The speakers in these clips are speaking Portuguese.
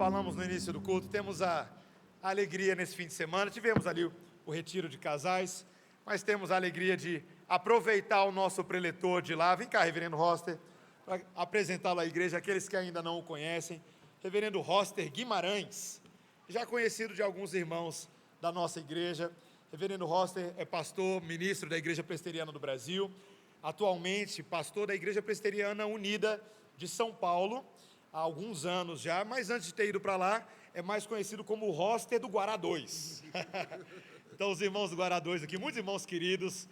falamos no início do culto, temos a alegria nesse fim de semana. Tivemos ali o retiro de casais, mas temos a alegria de aproveitar o nosso preletor de lá. Vem cá, reverendo Roster, para apresentá-lo à igreja, aqueles que ainda não o conhecem. Reverendo Roster Guimarães, já conhecido de alguns irmãos da nossa igreja. Reverendo Roster é pastor, ministro da Igreja Presbiteriana do Brasil, atualmente pastor da Igreja Presbiteriana Unida de São Paulo, há alguns anos já, mas antes de ter ido para lá, é mais conhecido como o Roster do Guará 2. Então, os irmãos do Guará 2 aqui, muitos irmãos queridos,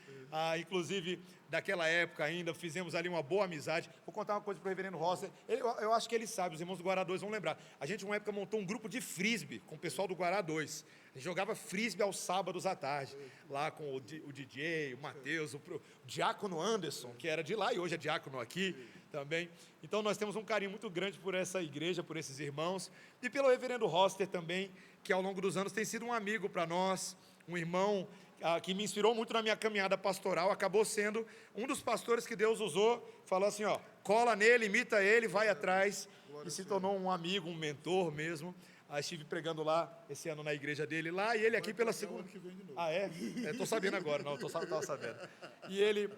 inclusive daquela época ainda, fizemos ali uma boa amizade. Vou contar uma coisa para o reverendo Roster, eu acho que ele sabe, os irmãos do Guará 2 vão lembrar. A gente, uma época, montou um grupo de frisbee com o pessoal do Guará 2. A gente jogava frisbee aos sábados à tarde, lá com o DJ, o Matheus, o diácono Anderson, que era de lá e hoje é diácono aqui também. Então, nós temos um carinho muito grande por essa igreja, por esses irmãos, e pelo reverendo Roster também, que ao longo dos anos tem sido um amigo para nós, um irmão que me inspirou muito na minha caminhada pastoral, acabou sendo um dos pastores que Deus usou, falou assim, ó, cola nele, imita ele, vai atrás, e se tornou um amigo, um mentor mesmo. Estive pregando lá, esse ano na igreja dele lá, e ele aqui pela segunda... Ah, é? Estou sabendo agora, não, estava sabendo. E ele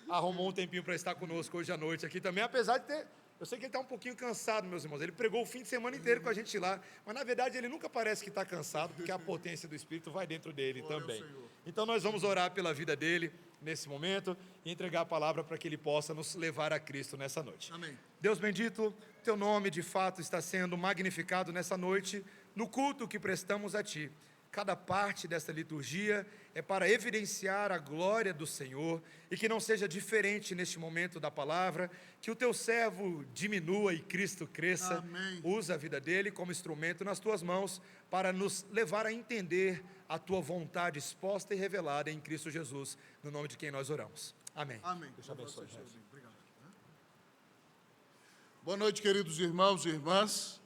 arrumou um tempinho para estar conosco hoje à noite aqui também, apesar de ter... Eu sei que ele está um pouquinho cansado, meus irmãos. Ele pregou o fim de semana inteiro com a gente lá, mas na verdade ele nunca parece que está cansado, porque a potência do Espírito vai dentro dele também. Então nós vamos orar pela vida dele nesse momento e entregar a palavra para que ele possa nos levar a Cristo nessa noite. Amém. Deus bendito, teu nome de fato está sendo magnificado nessa noite, no culto que prestamos a ti. Cada parte desta liturgia é para evidenciar a glória do Senhor e que não seja diferente neste momento da palavra, que o teu servo diminua e Cristo cresça. Amém. Usa a vida dele como instrumento nas tuas mãos para nos levar a entender a tua vontade exposta e revelada em Cristo Jesus, no nome de quem nós oramos. Amém. Amém. Deus te abençoe. Obrigado. Boa noite, queridos irmãos e irmãs.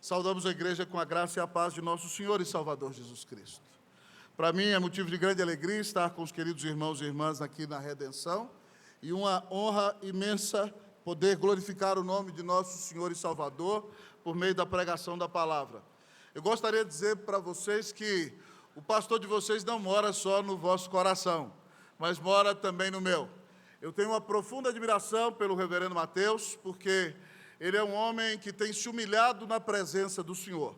Saudamos a igreja com a graça e a paz de nosso Senhor e Salvador Jesus Cristo. Para mim é motivo de grande alegria estar com os queridos irmãos e irmãs aqui na Redenção e uma honra imensa poder glorificar o nome de nosso Senhor e Salvador por meio da pregação da palavra. Eu gostaria de dizer para vocês que o pastor de vocês não mora só no vosso coração, mas mora também no meu. Eu tenho uma profunda admiração pelo reverendo Mateus, porque ele é um homem que tem se humilhado na presença do Senhor.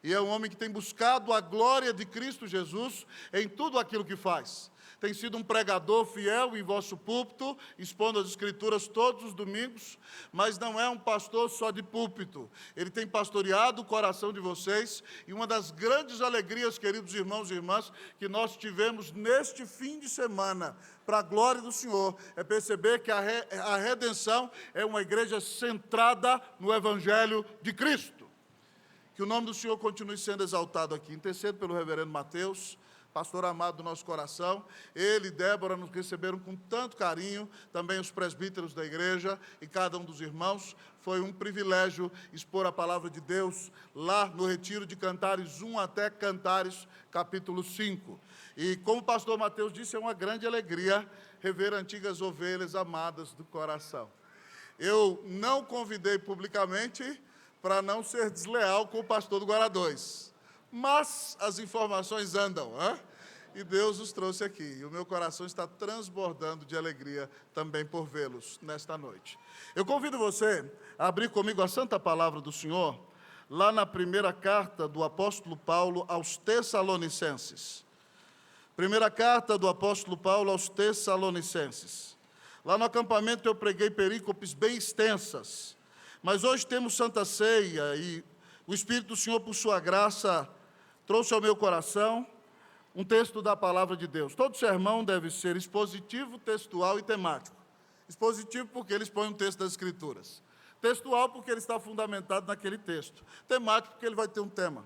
E é um homem que tem buscado a glória de Cristo Jesus em tudo aquilo que faz. Tem sido um pregador fiel em vosso púlpito, expondo as Escrituras todos os domingos, mas não é um pastor só de púlpito. Ele tem pastoreado o coração de vocês, e uma das grandes alegrias, queridos irmãos e irmãs, que nós tivemos neste fim de semana, para a glória do Senhor, é perceber que a Redenção é uma igreja centrada no Evangelho de Cristo. Que o nome do Senhor continue sendo exaltado aqui. Intercedo pelo reverendo Mateus, pastor amado do nosso coração. Ele e Débora nos receberam com tanto carinho, também os presbíteros da igreja e cada um dos irmãos. Foi um privilégio expor a palavra de Deus lá no retiro de Cantares 1 até Cantares, capítulo 5. E como o pastor Mateus disse, é uma grande alegria rever antigas ovelhas amadas do coração. Eu não convidei publicamente para não ser desleal com o pastor do Guará 2. Mas as informações andam, e Deus os trouxe aqui. E o meu coração está transbordando de alegria também por vê-los nesta noite. Eu convido você a abrir comigo a santa palavra do Senhor, lá na primeira carta do apóstolo Paulo aos Tessalonicenses. Primeira carta do apóstolo Paulo aos Tessalonicenses. Lá no acampamento eu preguei perícopes bem extensas, mas hoje temos Santa Ceia e o Espírito do Senhor, por sua graça, trouxe ao meu coração um texto da palavra de Deus. Todo sermão deve ser expositivo, textual e temático. Expositivo porque ele expõe um texto das Escrituras. Textual porque ele está fundamentado naquele texto. Temático porque ele vai ter um tema.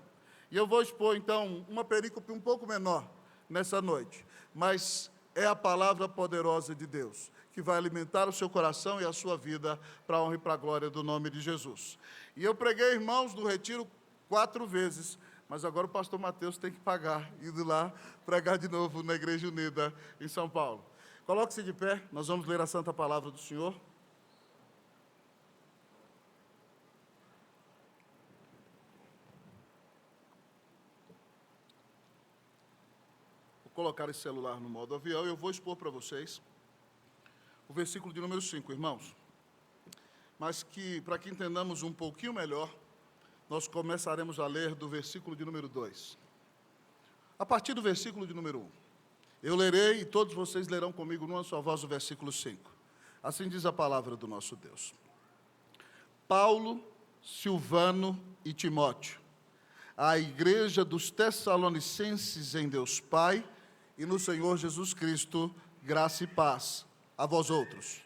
E eu vou expor, então, uma perícope um pouco menor nessa noite. Mas é a palavra poderosa de Deus, que vai alimentar o seu coração e a sua vida para a honra e para a glória do nome de Jesus. E eu preguei, irmãos, no retiro 4 vezes, mas agora o pastor Mateus tem que pagar, indo lá pregar de novo na Igreja Unida em São Paulo. Coloque-se de pé, nós vamos ler a santa palavra do Senhor. colocar esse celular no modo avião, eu vou expor para vocês o versículo de número 5, irmãos. Mas que, para que entendamos um pouquinho melhor, nós começaremos a ler do versículo de número 2. A partir do versículo de número 1. Eu lerei e todos vocês lerão comigo numa só voz o versículo 5. Assim diz a palavra do nosso Deus. Paulo, Silvano e Timóteo, à igreja dos Tessalonicenses em Deus Pai e no Senhor Jesus Cristo, graça e paz a vós outros.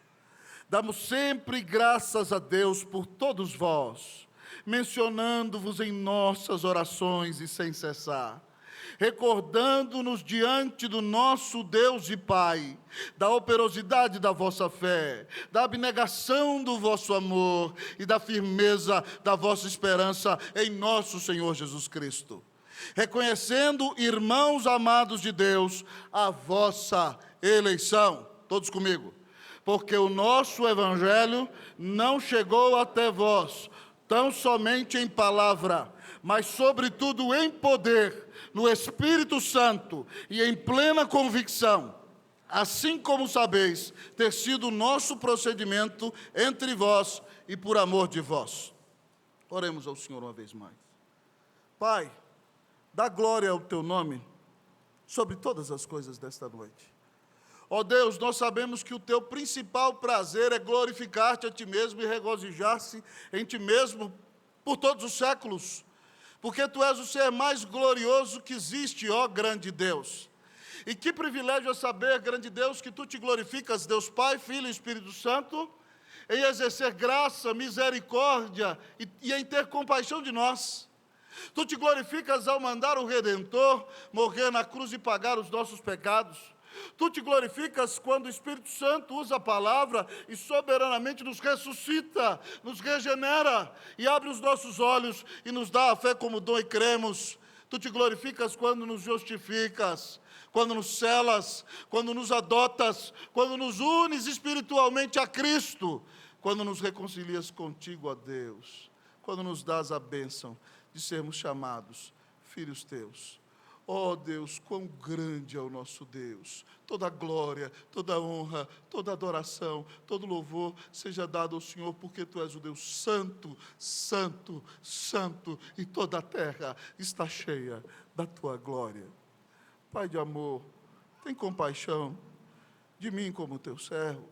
Damos sempre graças a Deus por todos vós, mencionando-vos em nossas orações e sem cessar, recordando-nos diante do nosso Deus e Pai, da operosidade da vossa fé, da abnegação do vosso amor e da firmeza da vossa esperança em nosso Senhor Jesus Cristo. Reconhecendo, irmãos amados de Deus, a vossa eleição. Todos comigo. Porque o nosso Evangelho não chegou até vós, tão somente em palavra, mas sobretudo em poder, no Espírito Santo e em plena convicção, assim como sabeis ter sido o nosso procedimento entre vós e por amor de vós. Oremos ao Senhor uma vez mais. Pai, dá glória ao teu nome sobre todas as coisas desta noite. Ó Deus, nós sabemos que o teu principal prazer é glorificar-te a ti mesmo e regozijar-se em ti mesmo por todos os séculos, porque tu és o ser mais glorioso que existe, ó grande Deus. E que privilégio é saber, grande Deus, que tu te glorificas, Deus Pai, Filho e Espírito Santo, em exercer graça, misericórdia e em ter compaixão de nós. Tu te glorificas ao mandar o Redentor morrer na cruz e pagar os nossos pecados. Tu te glorificas quando o Espírito Santo usa a palavra e soberanamente nos ressuscita, nos regenera e abre os nossos olhos e nos dá a fé como dom e cremos. Tu te glorificas quando nos justificas, quando nos selas, quando nos adotas, quando nos unes espiritualmente a Cristo, quando nos reconcilias contigo, ó Deus, quando nos dás a bênção de sermos chamados filhos teus. Ó Deus, quão grande é o nosso Deus. Toda glória, toda honra, toda adoração, todo louvor seja dado ao Senhor, porque Tu és o Deus santo, santo, santo, e toda a terra está cheia da Tua glória. Pai de amor, tem compaixão de mim como Teu servo.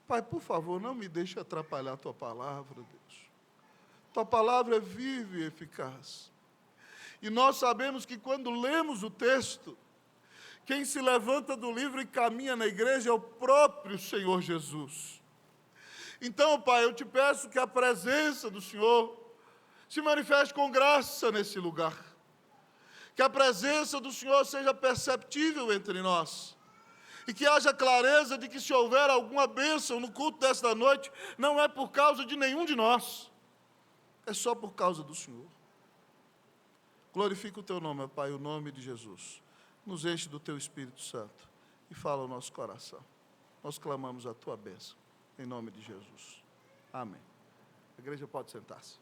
Pai, por favor, não me deixe atrapalhar a Tua palavra, Deus. Tua palavra é viva e eficaz. E nós sabemos que quando lemos o texto, quem se levanta do livro e caminha na igreja é o próprio Senhor Jesus. Então, Pai, eu te peço que a presença do Senhor se manifeste com graça nesse lugar. Que a presença do Senhor seja perceptível entre nós. E que haja clareza de que se houver alguma bênção no culto desta noite, não é por causa de nenhum de nós. É só por causa do Senhor. Glorifica o Teu nome, ó Pai, o nome de Jesus. Nos enche do Teu Espírito Santo e fala ao nosso coração. Nós clamamos a Tua bênção, em nome de Jesus. Amém. A igreja pode sentar-se.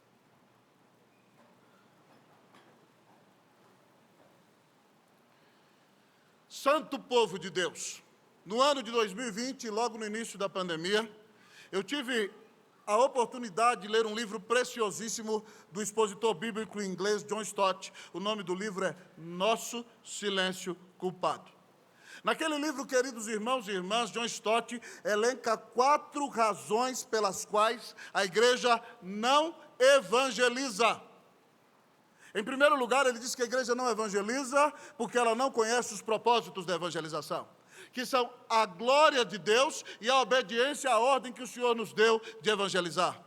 Santo povo de Deus, no ano de 2020, logo no início da pandemia, eu tive a oportunidade de ler um livro preciosíssimo do expositor bíblico inglês John Stott. O nome do livro é Nosso Silêncio Culpado. Naquele livro, queridos irmãos e irmãs, John Stott elenca 4 razões pelas quais a igreja não evangeliza. Em primeiro lugar, ele diz que a igreja não evangeliza porque ela não conhece os propósitos da evangelização, que são a glória de Deus e a obediência à ordem que o Senhor nos deu de evangelizar.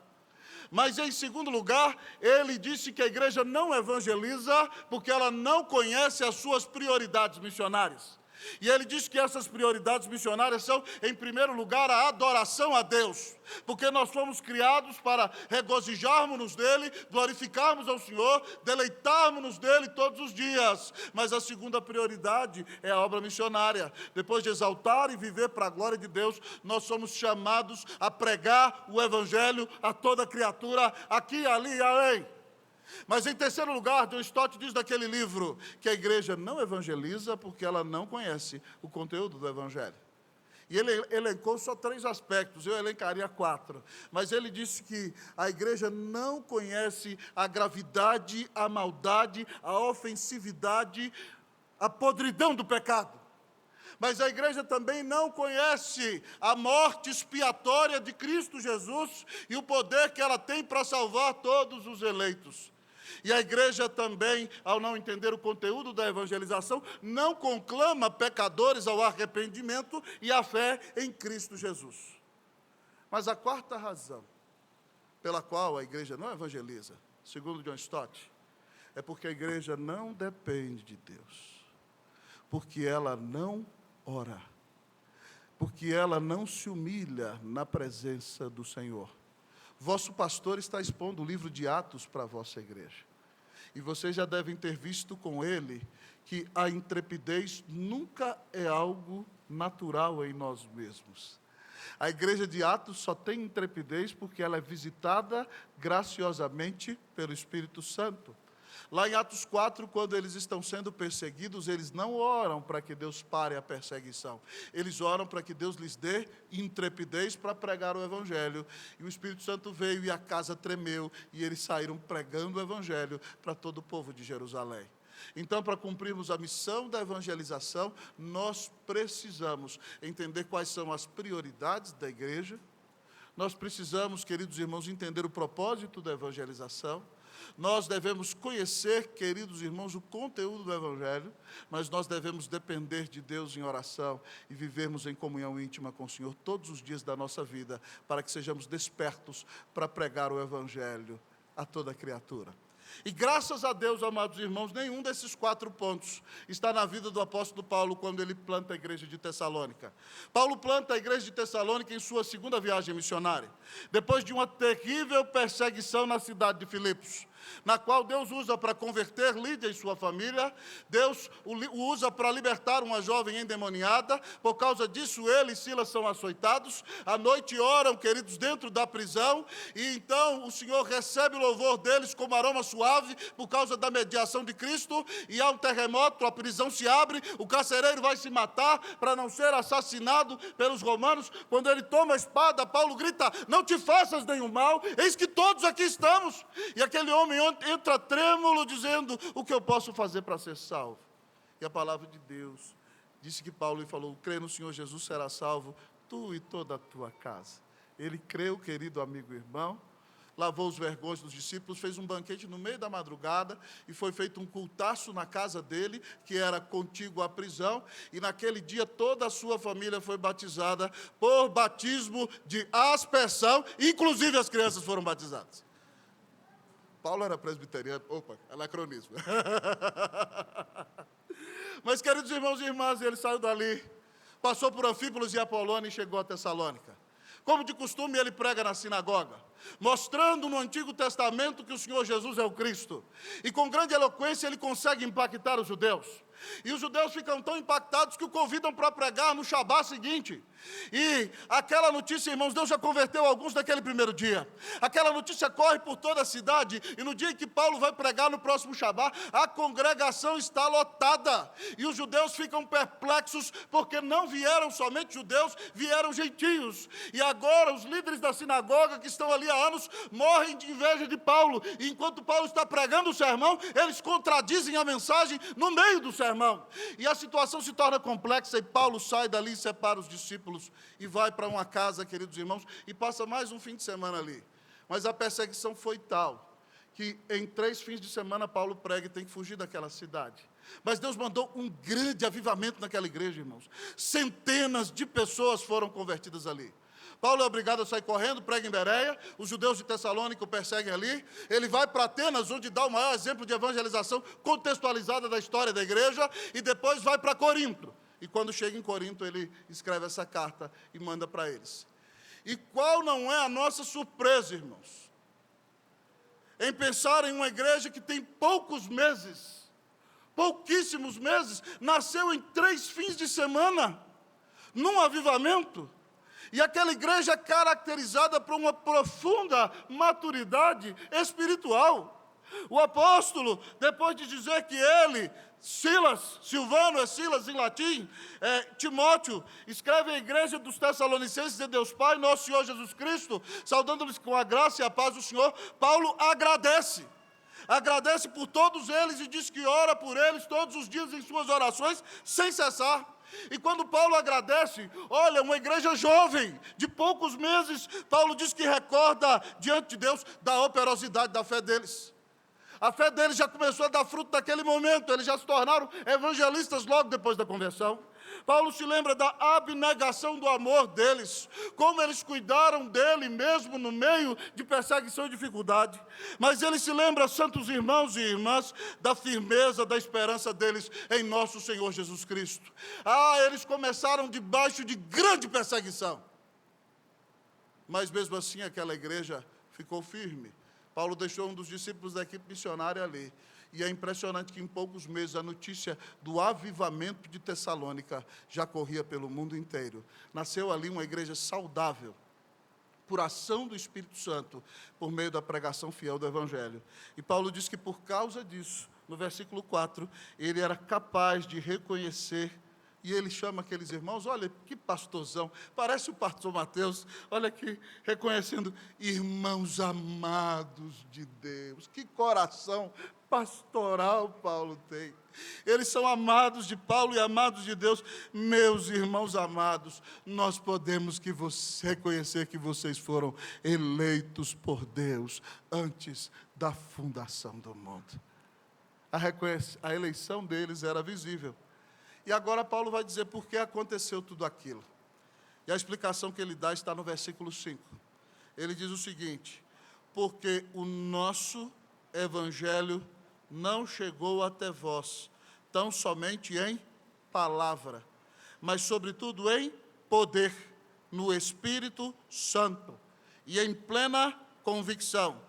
Mas, em segundo lugar, ele disse que a igreja não evangeliza porque ela não conhece as suas prioridades missionárias. E ele diz que essas prioridades missionárias são, em primeiro lugar, a adoração a Deus, porque nós fomos criados para regozijarmos-nos dEle, glorificarmos ao Senhor, deleitarmos-nos dEle todos os dias. Mas a segunda prioridade é a obra missionária. Depois de exaltar e viver para a glória de Deus, nós somos chamados a pregar o Evangelho a toda criatura, aqui, ali e além. Mas, em terceiro lugar, John Stott diz naquele livro que a igreja não evangeliza porque ela não conhece o conteúdo do evangelho. E ele elencou só 3 aspectos, eu elencaria 4. Mas ele disse que a igreja não conhece a gravidade, a maldade, a ofensividade, a podridão do pecado. Mas a igreja também não conhece a morte expiatória de Cristo Jesus e o poder que ela tem para salvar todos os eleitos. E a igreja também, ao não entender o conteúdo da evangelização, não conclama pecadores ao arrependimento e à fé em Cristo Jesus. Mas a 4ª razão pela qual a igreja não evangeliza, segundo John Stott, é porque a igreja não depende de Deus, porque ela não ora, porque ela não se humilha na presença do Senhor. Vosso pastor está expondo o livro de Atos para a vossa igreja. E vocês já devem ter visto com ele que a intrepidez nunca é algo natural em nós mesmos. A igreja de Atos só tem intrepidez porque ela é visitada graciosamente pelo Espírito Santo. Lá em Atos 4, quando eles estão sendo perseguidos, eles não oram para que Deus pare a perseguição. Eles oram para que Deus lhes dê intrepidez para pregar o Evangelho. E o Espírito Santo veio e a casa tremeu, e eles saíram pregando o Evangelho para todo o povo de Jerusalém. Então, para cumprirmos a missão da evangelização, nós precisamos entender quais são as prioridades da igreja. Nós precisamos, queridos irmãos, entender o propósito da evangelização. Nós devemos conhecer, queridos irmãos, o conteúdo do Evangelho, mas nós devemos depender de Deus em oração e vivermos em comunhão íntima com o Senhor todos os dias da nossa vida, para que sejamos despertos para pregar o Evangelho a toda criatura. E graças a Deus, amados irmãos, nenhum desses 4 pontos está na vida do apóstolo Paulo quando ele planta a igreja de Tessalônica. Paulo planta a igreja de Tessalônica em sua 2ª viagem missionária, depois de uma terrível perseguição na cidade de Filipos, na qual Deus usa para converter Lídia e sua família. Deus o usa para libertar uma jovem endemoniada. Por causa disso, ele e Silas são açoitados. À noite oram, queridos, dentro da prisão. E então o Senhor recebe o louvor deles como aroma suave, por causa da mediação de Cristo. E há um terremoto, a prisão se abre, o carcereiro vai se matar para não ser assassinado pelos romanos. Quando ele toma a espada, Paulo grita: não te faças nenhum mal, eis que todos aqui estamos. E aquele homem entra trêmulo, dizendo: o que eu posso fazer para ser salvo? E a palavra de Deus disse que Paulo lhe falou: crê no Senhor Jesus, será salvo, tu e toda a tua casa. Ele creu, querido amigo e irmão, lavou os vergões dos discípulos, fez um banquete no meio da madrugada, e foi feito um cultaço na casa dele, que era contígua à prisão, e naquele dia toda a sua família foi batizada por batismo de aspersão, inclusive as crianças foram batizadas. Paulo era presbiteriano, anacronismo. Mas, queridos irmãos e irmãs, ele saiu dali, passou por Anfípolis e Apolônia e chegou a Tessalônica. Como de costume, ele prega na sinagoga, mostrando no Antigo Testamento que o Senhor Jesus é o Cristo. E com grande eloquência ele consegue impactar os judeus. E os judeus ficam tão impactados que o convidam para pregar no Shabá seguinte. E aquela notícia, irmãos, Deus já converteu alguns naquele primeiro dia. Aquela notícia corre por toda a cidade, e no dia em que Paulo vai pregar no próximo Shabá, a congregação está lotada. E os judeus ficam perplexos, porque não vieram somente judeus, vieram gentios. E agora os líderes da sinagoga, que estão ali há anos, morrem de inveja de Paulo. E enquanto Paulo está pregando o sermão, eles contradizem a mensagem no meio do sermão. E a situação se torna complexa, e Paulo sai dali e separa os discípulos e vai para uma casa, queridos irmãos, e passa mais um fim de semana ali. Mas a perseguição foi tal que em 3 fins de semana Paulo prega e tem que fugir daquela cidade. Mas Deus mandou um grande avivamento naquela igreja, irmãos. Centenas de pessoas foram convertidas ali. Paulo é obrigado a sair correndo, prega em Bereia, os judeus de Tessalônica o perseguem ali, ele vai para Atenas, onde dá o maior exemplo de evangelização contextualizada da história da igreja, e depois vai para Corinto. E quando chega em Corinto, ele escreve essa carta e manda para eles. E qual não é a nossa surpresa, irmãos, em pensar em uma igreja que tem pouquíssimos meses, nasceu em 3 fins de semana, num avivamento. E aquela igreja é caracterizada por uma profunda maturidade espiritual. O apóstolo, depois de dizer que ele, Silas, Silvano é Silas em latim, Timóteo, escreve à igreja dos Tessalonicenses de Deus Pai, nosso Senhor Jesus Cristo, saudando-lhes com a graça e a paz do Senhor, Paulo agradece por todos eles e diz que ora por eles todos os dias em suas orações, sem cessar. E quando Paulo agradece, olha, uma igreja jovem, de poucos meses, Paulo diz que recorda diante de Deus da operosidade da fé deles. A fé deles já começou a dar fruto naquele momento, eles já se tornaram evangelistas logo depois da conversão. Paulo se lembra da abnegação do amor deles, como eles cuidaram dele mesmo no meio de perseguição e dificuldade. Mas ele se lembra, santos irmãos e irmãs, da firmeza, da esperança deles em nosso Senhor Jesus Cristo. Eles começaram debaixo de grande perseguição, mas mesmo assim aquela igreja ficou firme. Paulo deixou um dos discípulos da equipe missionária ali. E é impressionante que em poucos meses a notícia do avivamento de Tessalônica já corria pelo mundo inteiro. Nasceu ali uma igreja saudável, por ação do Espírito Santo, por meio da pregação fiel do Evangelho. E Paulo diz que por causa disso, no versículo 4, ele era capaz de reconhecer. E ele chama aqueles irmãos, olha que pastorzão, parece o pastor Mateus, olha aqui, reconhecendo, irmãos amados de Deus. Que coração pastoral Paulo tem. Eles são amados de Paulo e amados de Deus. Meus irmãos amados, nós podemos reconhecer que vocês foram eleitos por Deus antes da fundação do mundo. A eleição deles era visível. E agora Paulo vai dizer por que aconteceu tudo aquilo. E a explicação que ele dá está no versículo 5. Ele diz o seguinte: porque o nosso evangelho não chegou até vós, tão somente em palavra, mas sobretudo em poder, no Espírito Santo, e em plena convicção,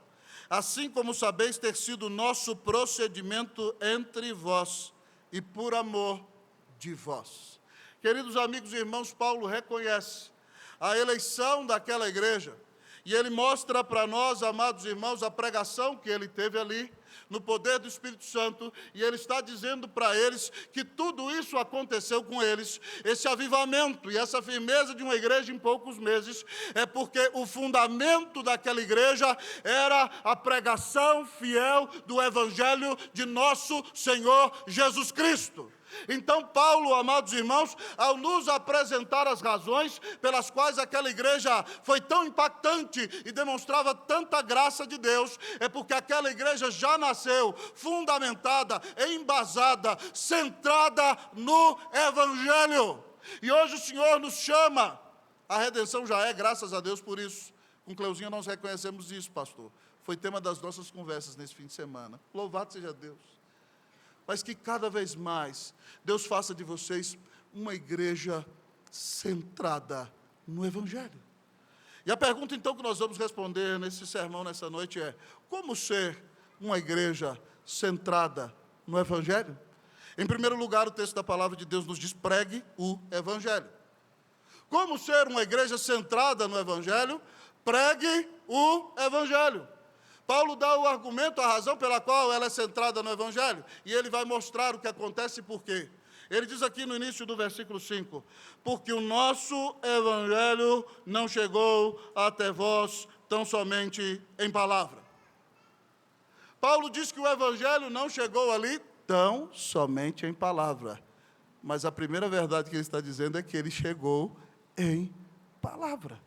assim como sabeis ter sido o nosso procedimento entre vós, e por amor de vós. Queridos amigos e irmãos, Paulo reconhece a eleição daquela igreja, e ele mostra para nós, amados irmãos, a pregação que ele teve ali, no poder do Espírito Santo, e ele está dizendo para eles que tudo isso aconteceu com eles, esse avivamento e essa firmeza de uma igreja em poucos meses, é porque o fundamento daquela igreja era a pregação fiel do Evangelho de nosso Senhor Jesus Cristo. Então Paulo, amados irmãos, ao nos apresentar as razões pelas quais aquela igreja foi tão impactante e demonstrava tanta graça de Deus, é porque aquela igreja já nasceu fundamentada, embasada, centrada no Evangelho. E hoje o Senhor nos chama, a redenção já é, graças a Deus por isso. Com Cleuzinha nós reconhecemos isso, pastor. Foi tema das nossas conversas nesse fim de semana. Louvado seja Deus. Mas que cada vez mais Deus faça de vocês uma igreja centrada no Evangelho. E a pergunta então que nós vamos responder nesse sermão nessa noite é: como ser uma igreja centrada no Evangelho? Em primeiro lugar, o texto da palavra de Deus nos diz: pregue o Evangelho. Como ser uma igreja centrada no Evangelho? Pregue o Evangelho. Paulo dá o argumento, a razão pela qual ela é centrada no Evangelho, e ele vai mostrar o que acontece e por quê. Ele diz aqui no início do versículo 5, porque o nosso Evangelho não chegou até vós tão somente em palavra. Paulo diz que o Evangelho não chegou ali tão somente em palavra, mas a primeira verdade que ele está dizendo é que ele chegou em palavra.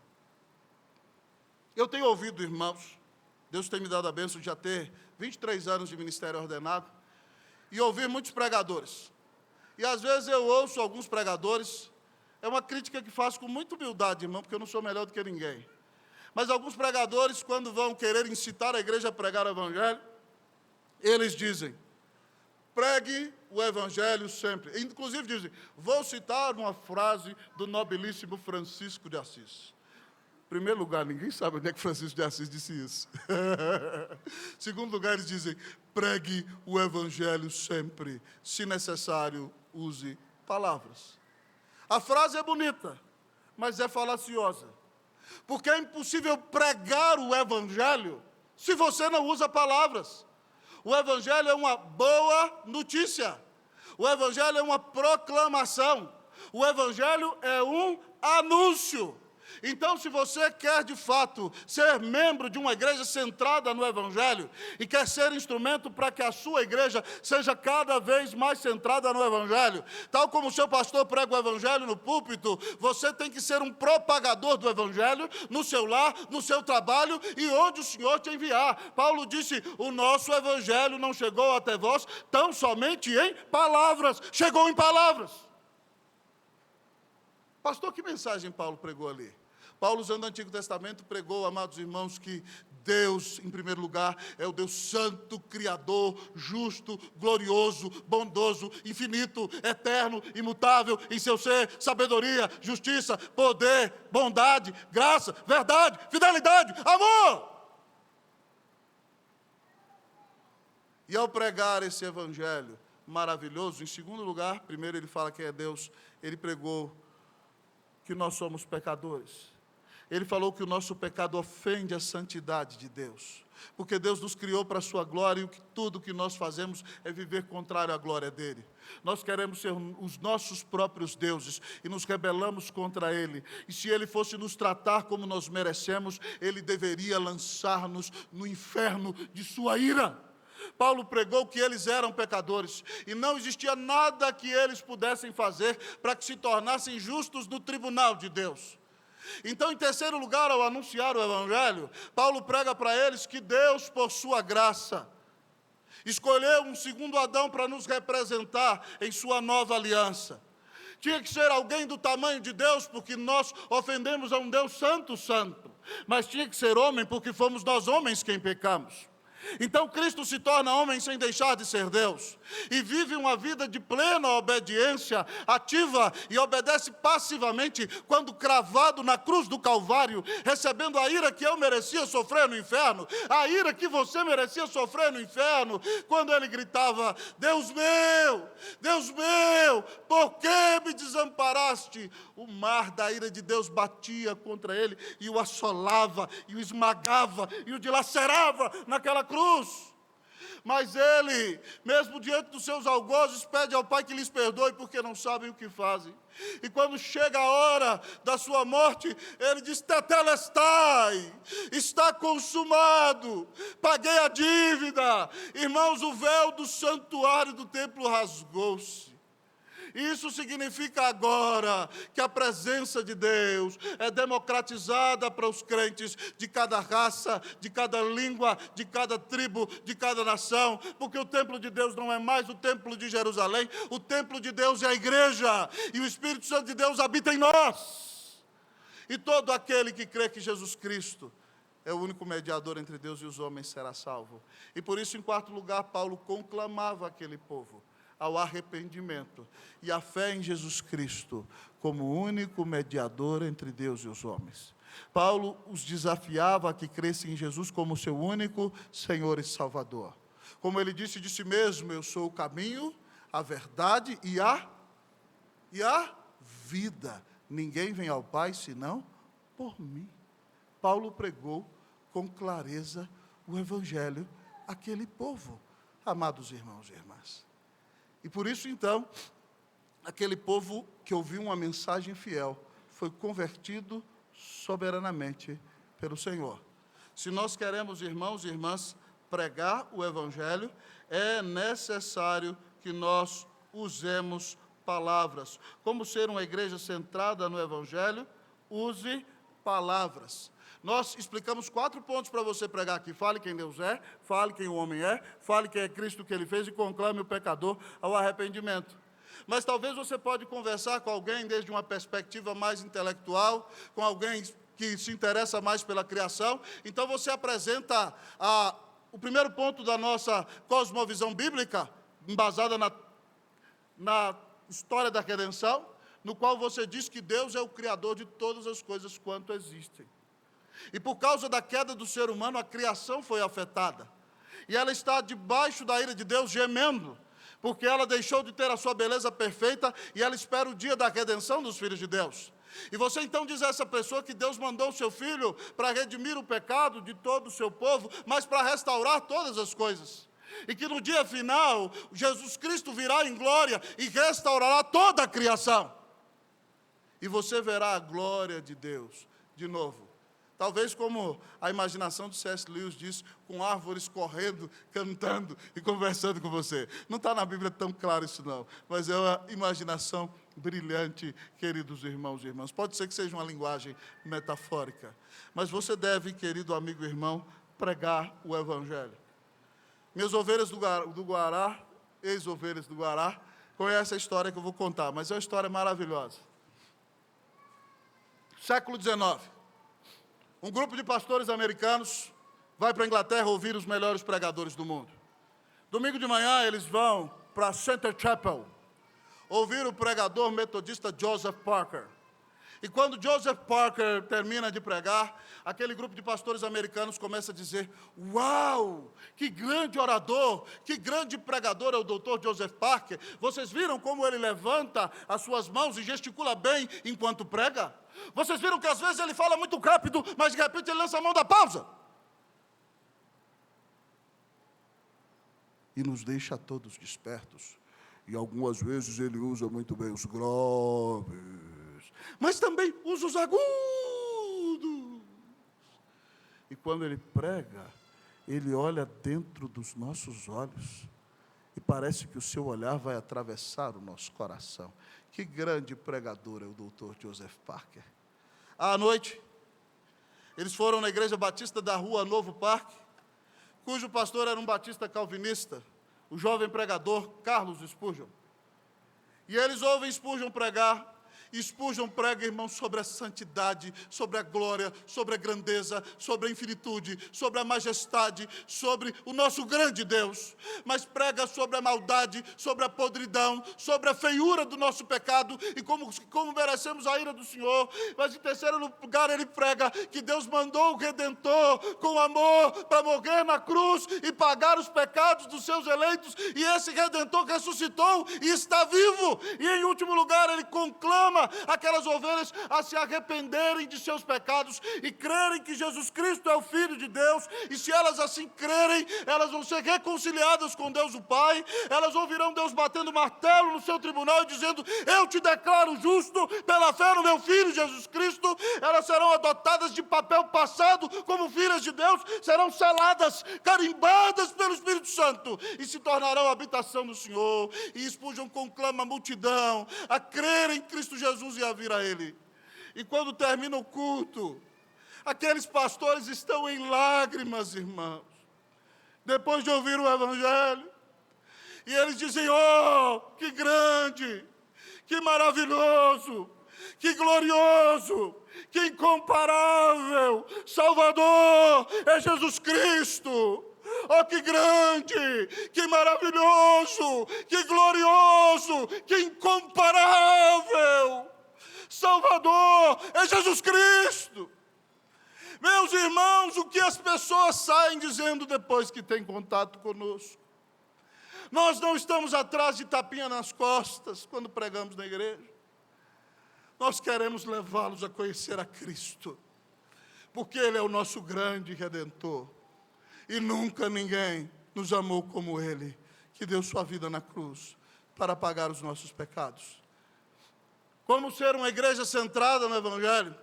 Eu tenho ouvido, irmãos, Deus tem me dado a bênção de já ter 23 anos de ministério ordenado e ouvir muitos pregadores. E às vezes eu ouço alguns pregadores, é uma crítica que faço com muita humildade, irmão, porque eu não sou melhor do que ninguém. Mas alguns pregadores, quando vão querer incitar a igreja a pregar o Evangelho, eles dizem: pregue o Evangelho sempre. Inclusive dizem, vou citar uma frase do nobilíssimo Francisco de Assis. Em primeiro lugar, ninguém sabe onde é que Francisco de Assis disse isso. Segundo lugar, eles dizem, pregue o Evangelho sempre. Se necessário, use palavras. A frase é bonita, mas é falaciosa. Porque é impossível pregar o Evangelho se você não usa palavras. O Evangelho é uma boa notícia. O Evangelho é uma proclamação. O Evangelho é um anúncio. Então, se você quer, de fato, ser membro de uma igreja centrada no Evangelho e quer ser instrumento para que a sua igreja seja cada vez mais centrada no Evangelho, tal como o seu pastor prega o Evangelho no púlpito, você tem que ser um propagador do Evangelho no seu lar, no seu trabalho e onde o Senhor te enviar. Paulo disse, o nosso Evangelho não chegou até vós tão somente em palavras, chegou em palavras. Pastor, que mensagem Paulo pregou ali? Paulo, usando o Antigo Testamento, pregou, amados irmãos, que Deus, em primeiro lugar, é o Deus santo, criador, justo, glorioso, bondoso, infinito, eterno, imutável, em seu ser, sabedoria, justiça, poder, bondade, graça, verdade, fidelidade, amor. E ao pregar esse evangelho maravilhoso, em segundo lugar, primeiro ele fala que é Deus, ele pregou que nós somos pecadores. Ele falou que o nosso pecado ofende a santidade de Deus, porque Deus nos criou para a sua glória e tudo que nós fazemos é viver contrário à glória dEle. Nós queremos ser os nossos próprios deuses e nos rebelamos contra Ele. E se Ele fosse nos tratar como nós merecemos, Ele deveria lançar-nos no inferno de sua ira. Paulo pregou que eles eram pecadores e não existia nada que eles pudessem fazer para que se tornassem justos no tribunal de Deus. Então, em terceiro lugar, ao anunciar o Evangelho, Paulo prega para eles que Deus, por sua graça, escolheu um segundo Adão para nos representar em sua nova aliança. Tinha que ser alguém do tamanho de Deus, porque nós ofendemos a um Deus santo, santo. Mas tinha que ser homem, porque fomos nós homens quem pecamos. Então Cristo se torna homem sem deixar de ser Deus e vive uma vida de plena obediência ativa e obedece passivamente quando cravado na cruz do Calvário, recebendo a ira que eu merecia sofrer no inferno, a ira que você merecia sofrer no inferno, quando ele gritava, Deus meu, por que me desamparaste? O mar da ira de Deus batia contra ele e o assolava, e o esmagava, e o dilacerava naquela cruz. Mas ele, mesmo diante dos seus algozes, pede ao Pai que lhes perdoe, porque não sabem o que fazem. E quando chega a hora da sua morte, ele diz, tetelestai, está consumado, paguei a dívida. Irmãos, o véu do santuário do templo rasgou-se. Isso significa agora que a presença de Deus é democratizada para os crentes de cada raça, de cada língua, de cada tribo, de cada nação, porque o templo de Deus não é mais o templo de Jerusalém, o templo de Deus é a igreja, e o Espírito Santo de Deus habita em nós. E todo aquele que crê que Jesus Cristo é o único mediador entre Deus e os homens será salvo. E por isso, em quarto lugar, Paulo conclamava aquele povo ao arrependimento e à fé em Jesus Cristo como o único mediador entre Deus e os homens. Paulo os desafiava a que crescem em Jesus como seu único Senhor e Salvador. Como ele disse de si mesmo, eu sou o caminho, a verdade e a vida. Ninguém vem ao Pai senão por mim. Paulo pregou com clareza o Evangelho àquele povo, amados irmãos e irmãs. E por isso, então, aquele povo que ouviu uma mensagem fiel foi convertido soberanamente pelo Senhor. Se nós queremos, irmãos e irmãs, pregar o Evangelho, é necessário que nós usemos palavras. Como ser uma igreja centrada no Evangelho? Use palavras. Nós explicamos 4 pontos para você pregar aqui. Fale quem Deus é, fale quem o homem é, fale quem é Cristo que ele fez e conclame o pecador ao arrependimento. Mas talvez você pode conversar com alguém desde uma perspectiva mais intelectual, com alguém que se interessa mais pela criação. Então você apresenta o primeiro ponto da nossa cosmovisão bíblica, embasada na história da redenção, no qual você diz que Deus é o Criador de todas as coisas quanto existem. E por causa da queda do ser humano, a criação foi afetada. E ela está debaixo da ira de Deus, gemendo, porque ela deixou de ter a sua beleza perfeita e ela espera o dia da redenção dos filhos de Deus. E você então diz a essa pessoa que Deus mandou o seu Filho para redimir o pecado de todo o seu povo, mas para restaurar todas as coisas. e que no dia final, Jesus Cristo virá em glória e restaurará toda a criação. E você verá a glória de Deus de novo. Talvez como a imaginação de C.S. Lewis diz, com árvores correndo, cantando e conversando com você. Não está na Bíblia tão claro isso não, mas é uma imaginação brilhante, queridos irmãos e irmãs. Pode ser que seja uma linguagem metafórica, mas você deve, querido amigo e irmão, pregar o Evangelho. Minhas ovelhas do Guará, ex-ovelhas do Guará, conhecem a história que eu vou contar, mas é uma história maravilhosa. Século XIX. Um grupo de pastores americanos vai para a Inglaterra ouvir os melhores pregadores do mundo. Domingo de manhã eles vão para Center Chapel ouvir o pregador metodista Joseph Parker. E quando Joseph Parker termina de pregar, aquele grupo de pastores americanos começa a dizer: uau, que grande orador, que grande pregador é o Dr. Joseph Parker. Vocês viram como ele levanta as suas mãos e gesticula bem enquanto prega? Vocês viram que às vezes ele fala muito rápido, mas de repente ele lança a mão da pausa. E nos deixa todos despertos. E algumas vezes ele usa muito bem os graves, mas também usa os agudos. E quando ele prega, ele olha dentro dos nossos olhos. E parece que o seu olhar vai atravessar o nosso coração. Que grande pregador é o Dr. Joseph Parker. À noite, eles foram na Igreja Batista da Rua Novo Parque, cujo pastor era um batista calvinista, o jovem pregador Carlos Spurgeon. E eles ouvem Spurgeon pregar. Spurgeon prega, irmãos, sobre a santidade, sobre a glória, sobre a grandeza, sobre a infinitude, sobre a majestade, sobre o nosso grande Deus. Mas prega sobre a maldade, sobre a podridão, sobre a feiura do nosso pecado e como merecemos a ira do Senhor. Mas em terceiro lugar ele prega que Deus mandou o Redentor com amor para morrer na cruz e pagar os pecados dos seus eleitos. E esse Redentor ressuscitou e está vivo. E em último lugar ele conclama aquelas ovelhas a se arrependerem de seus pecados e crerem que Jesus Cristo é o Filho de Deus, e se elas assim crerem, elas vão ser reconciliadas com Deus o Pai, elas ouvirão Deus batendo martelo no seu tribunal e dizendo: eu te declaro justo pela fé no meu Filho Jesus Cristo. Elas serão adotadas de papel passado como filhas de Deus, serão seladas, carimbadas pelo Espírito Santo e se tornarão a habitação do Senhor. E Spurgeon conclama a multidão a crer em Cristo Jesus e a vir a Ele. E quando termina o culto, aqueles pastores estão em lágrimas, irmãos, depois de ouvir o Evangelho, e eles dizem: oh, que grande, que maravilhoso, que glorioso, que incomparável Salvador é Jesus Cristo. Oh, que grande, que maravilhoso, que glorioso, que incomparável Salvador é Jesus Cristo. Meus irmãos, o que as pessoas saem dizendo depois que têm contato conosco? Nós não estamos atrás de tapinha nas costas quando pregamos na igreja. Nós queremos levá-los a conhecer a Cristo, porque Ele é o nosso grande Redentor. E nunca ninguém nos amou como Ele, que deu sua vida na cruz para pagar os nossos pecados. Como ser uma igreja centrada no Evangelho?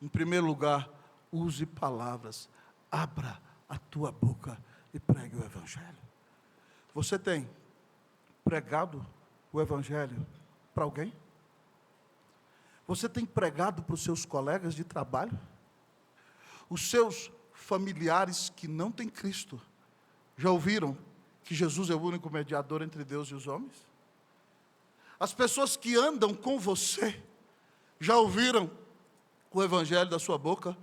Em primeiro lugar, use palavras, abra a tua boca e pregue o Evangelho. Você tem pregado o Evangelho para alguém? Você tem pregado para os seus colegas de trabalho? Os seus familiares que não têm Cristo já ouviram que Jesus é o único mediador entre Deus e os homens? As pessoas que andam com você já ouviram o Evangelho da sua boca?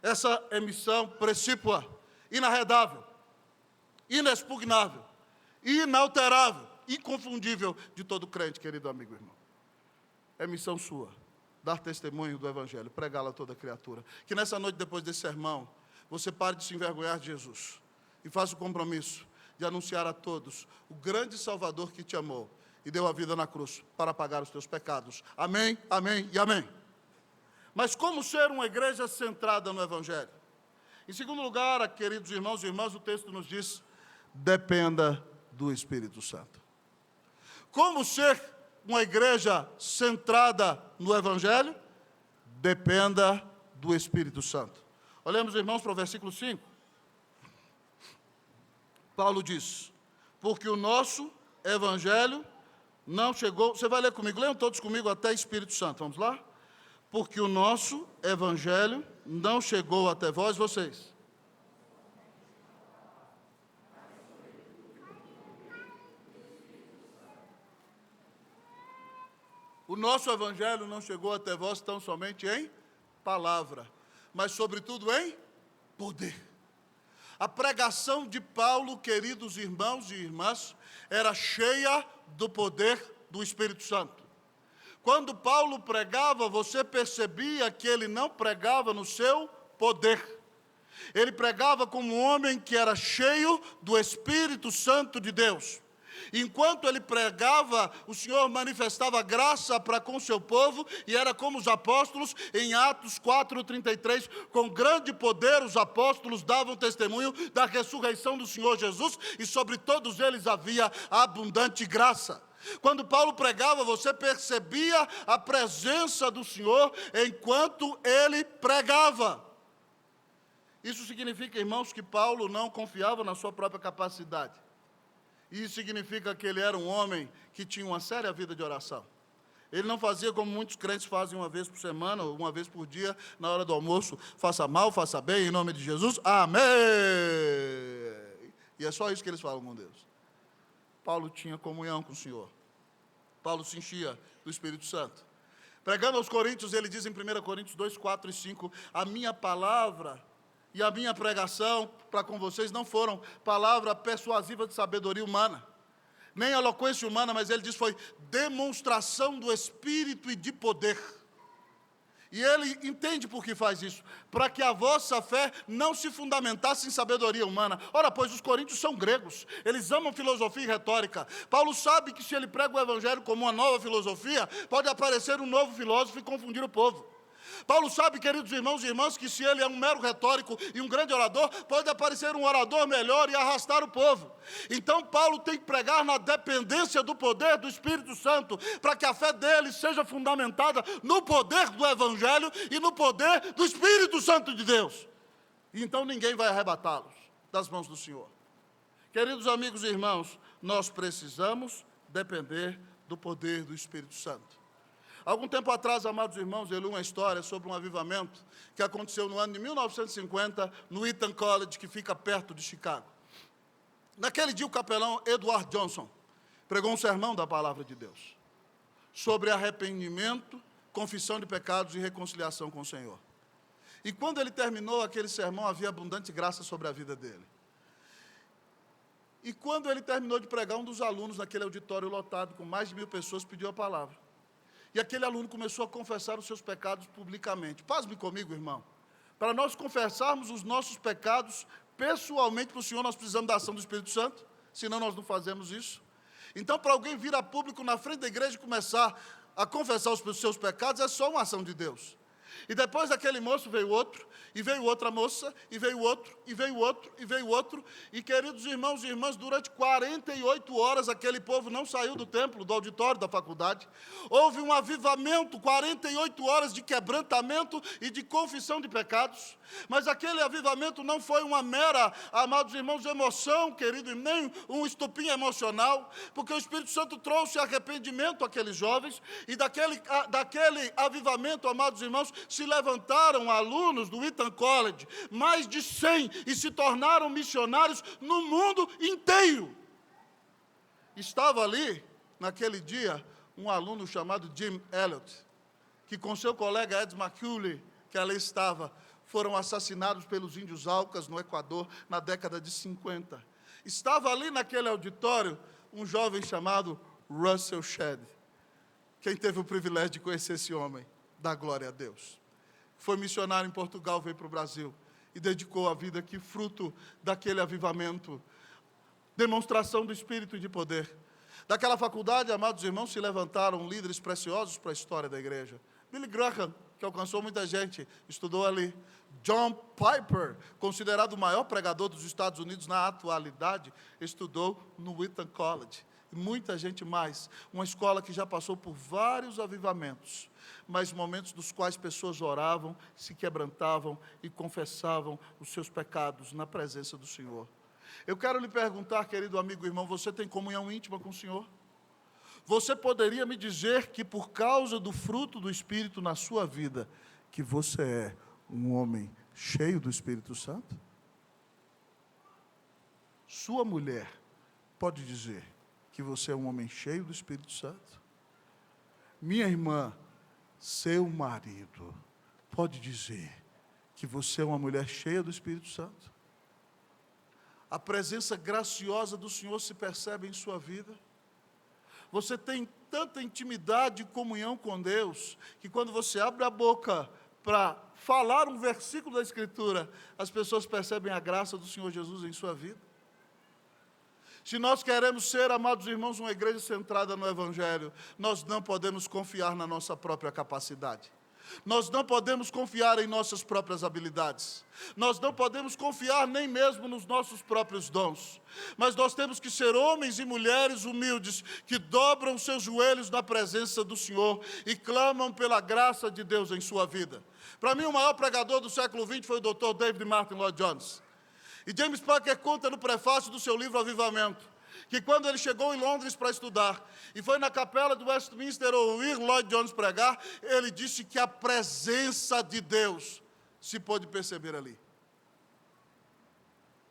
Essa é missão precípua, inarredável, inexpugnável, inalterável, inconfundível de todo crente, querido amigo e irmão. É missão sua, dar testemunho do Evangelho, pregá-lo a toda criatura. Que nessa noite, depois desse sermão, você pare de se envergonhar de Jesus e faça o compromisso de anunciar a todos o grande Salvador que te amou e deu a vida na cruz para pagar os teus pecados. Amém, amém e amém. Mas como ser uma igreja centrada no Evangelho? Em segundo lugar, queridos irmãos e irmãs, o texto nos diz: dependa do Espírito Santo. Como ser uma igreja centrada no Evangelho? Dependa do Espírito Santo. Olhemos, irmãos, para o versículo 5. Paulo diz: porque o nosso Evangelho não chegou... Você vai ler comigo? Leiam todos comigo até Espírito Santo. Vamos lá? Porque o nosso Evangelho não chegou até vós, vocês. O nosso Evangelho não chegou até vós tão somente em palavra, mas sobretudo em poder. A pregação de Paulo, queridos irmãos e irmãs, era cheia do poder do Espírito Santo. Quando Paulo pregava, você percebia que ele não pregava no seu poder. Ele pregava como um homem que era cheio do Espírito Santo de Deus. Enquanto ele pregava, o Senhor manifestava graça para com o seu povo, e era como os apóstolos, em Atos 4:33, com grande poder os apóstolos davam testemunho da ressurreição do Senhor Jesus, e sobre todos eles havia abundante graça. Quando Paulo pregava, você percebia a presença do Senhor enquanto ele pregava. Isso significa, irmãos, que Paulo não confiava na sua própria capacidade. Isso significa que ele era um homem que tinha uma séria vida de oração. Ele não fazia como muitos crentes fazem uma vez por semana, ou uma vez por dia, na hora do almoço: faça mal, faça bem, em nome de Jesus, amém. E é só isso que eles falam com Deus. Paulo tinha comunhão com o Senhor. Paulo se enchia do Espírito Santo. Pregando aos Coríntios, ele diz em 1 Coríntios 2, 4 e 5, a minha palavra e a minha pregação para com vocês não foram palavra persuasiva de sabedoria humana, nem eloquência humana, mas ele diz foi demonstração do Espírito e de poder. E ele entende por que faz isso, para que a vossa fé não se fundamentasse em sabedoria humana. Ora, pois os coríntios são gregos, eles amam filosofia e retórica. Paulo sabe que se ele prega o Evangelho como uma nova filosofia, pode aparecer um novo filósofo e confundir o povo. Paulo sabe, queridos irmãos e irmãs, que se ele é um mero retórico e um grande orador, pode aparecer um orador melhor e arrastar o povo. Então Paulo tem que pregar na dependência do poder do Espírito Santo, para que a fé dele seja fundamentada no poder do Evangelho e no poder do Espírito Santo de Deus. E então ninguém vai arrebatá-los das mãos do Senhor. Queridos amigos e irmãos, nós precisamos depender do poder do Espírito Santo. Algum tempo atrás, amados irmãos, eu li uma história sobre um avivamento que aconteceu no ano de 1950, no Eton College, que fica perto de Chicago. Naquele dia, o capelão Edward Johnson pregou um sermão da palavra de Deus sobre arrependimento, confissão de pecados e reconciliação com o Senhor. E quando ele terminou aquele sermão, havia abundante graça sobre a vida dele. E quando ele terminou de pregar, um dos alunos naquele auditório lotado, com mais de 1000 pessoas, pediu a palavra. E aquele aluno começou a confessar os seus pecados publicamente. Pasme comigo, irmão. Para nós confessarmos os nossos pecados pessoalmente para o Senhor, nós precisamos da ação do Espírito Santo, senão nós não fazemos isso. Então, para alguém vir a público na frente da igreja e começar a confessar os seus pecados, é só uma ação de Deus. E depois daquele moço veio outro, e veio outra moça, e veio outro, e veio outro, e veio outro. E queridos irmãos e irmãs, durante 48 horas aquele povo não saiu do templo, do auditório da faculdade. Houve um avivamento, 48 horas de quebrantamento e de confissão de pecados. Mas aquele avivamento não foi uma mera, amados irmãos, emoção, querido, nem um estupim emocional, porque o Espírito Santo trouxe arrependimento àqueles jovens, e daquele avivamento, amados irmãos, se levantaram alunos do Eton College, mais de 100, e se tornaram missionários no mundo inteiro. Estava ali, naquele dia, um aluno chamado Jim Elliot, que com seu colega Ed McCully, que ali estava, foram assassinados pelos índios Aucas no Equador na década de 50. Estava ali naquele auditório um jovem chamado Russell Shedd. Quem teve o privilégio de conhecer esse homem, dá glória a Deus. Foi missionário em Portugal, veio para o Brasil e dedicou a vida aqui, fruto daquele avivamento, demonstração do Espírito e de poder. Daquela faculdade, amados irmãos, se levantaram líderes preciosos para a história da igreja. Billy Graham, que alcançou muita gente, estudou ali. John Piper, considerado o maior pregador dos Estados Unidos na atualidade, estudou no Wheaton College. E muita gente mais. Uma escola que já passou por vários avivamentos, mas momentos dos quais pessoas oravam, se quebrantavam e confessavam os seus pecados na presença do Senhor. Eu quero lhe perguntar, querido amigo e irmão, você tem comunhão íntima com o Senhor? Você poderia me dizer que por causa do fruto do Espírito na sua vida, que você é um homem cheio do Espírito Santo? Sua mulher pode dizer que você é um homem cheio do Espírito Santo? Minha irmã, seu marido pode dizer que você é uma mulher cheia do Espírito Santo? A presença graciosa do Senhor se percebe em sua vida? Você tem tanta intimidade e comunhão com Deus, que quando você abre a boca para falar um versículo da Escritura, as pessoas percebem a graça do Senhor Jesus em sua vida? Se nós queremos ser, amados irmãos, uma igreja centrada no Evangelho, nós não podemos confiar na nossa própria capacidade. Nós não podemos confiar em nossas próprias habilidades. Nós não podemos confiar nem mesmo nos nossos próprios dons. Mas nós temos que ser homens e mulheres humildes, que dobram seus joelhos na presença do Senhor e clamam pela graça de Deus em sua vida. Para mim, o maior pregador do século XX foi o Dr. David Martin Lloyd Jones. E James Packer conta no prefácio do seu livro Avivamento, que quando ele chegou em Londres para estudar, e foi na capela do Westminster ouvir Lloyd Jones pregar, ele disse que a presença de Deus se pôde perceber ali.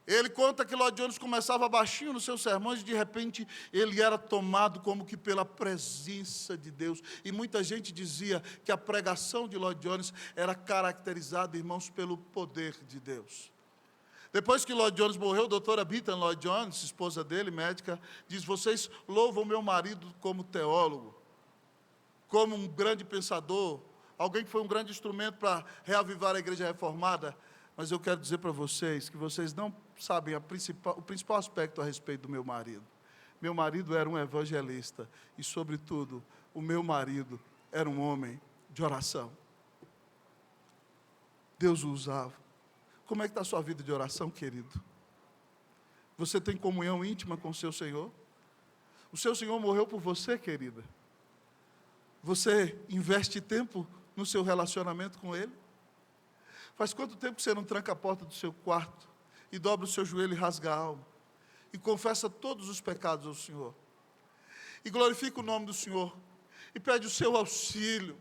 Ele conta que Lloyd Jones começava baixinho nos seus sermões e de repente ele era tomado como que pela presença de Deus. E muita gente dizia que a pregação de Lloyd Jones era caracterizada, irmãos, pelo poder de Deus. Depois que Lloyd Jones morreu, a doutora Beaton Lloyd Jones, esposa dele, médica, diz: vocês louvam meu marido como teólogo, como um grande pensador, alguém que foi um grande instrumento para reavivar a igreja reformada, mas eu quero dizer para vocês que vocês não sabem o principal aspecto a respeito do meu marido. Meu marido era um evangelista e, sobretudo, o meu marido era um homem de oração. Deus o usava. Como é que está a sua vida de oração, querido? Você tem comunhão íntima com o seu Senhor? O seu Senhor morreu por você, querida. Você investe tempo no seu relacionamento com Ele? Faz quanto tempo que você não tranca a porta do seu quarto e dobra o seu joelho e rasga a alma e confessa todos os pecados ao Senhor? E glorifica o nome do Senhor e pede o seu auxílio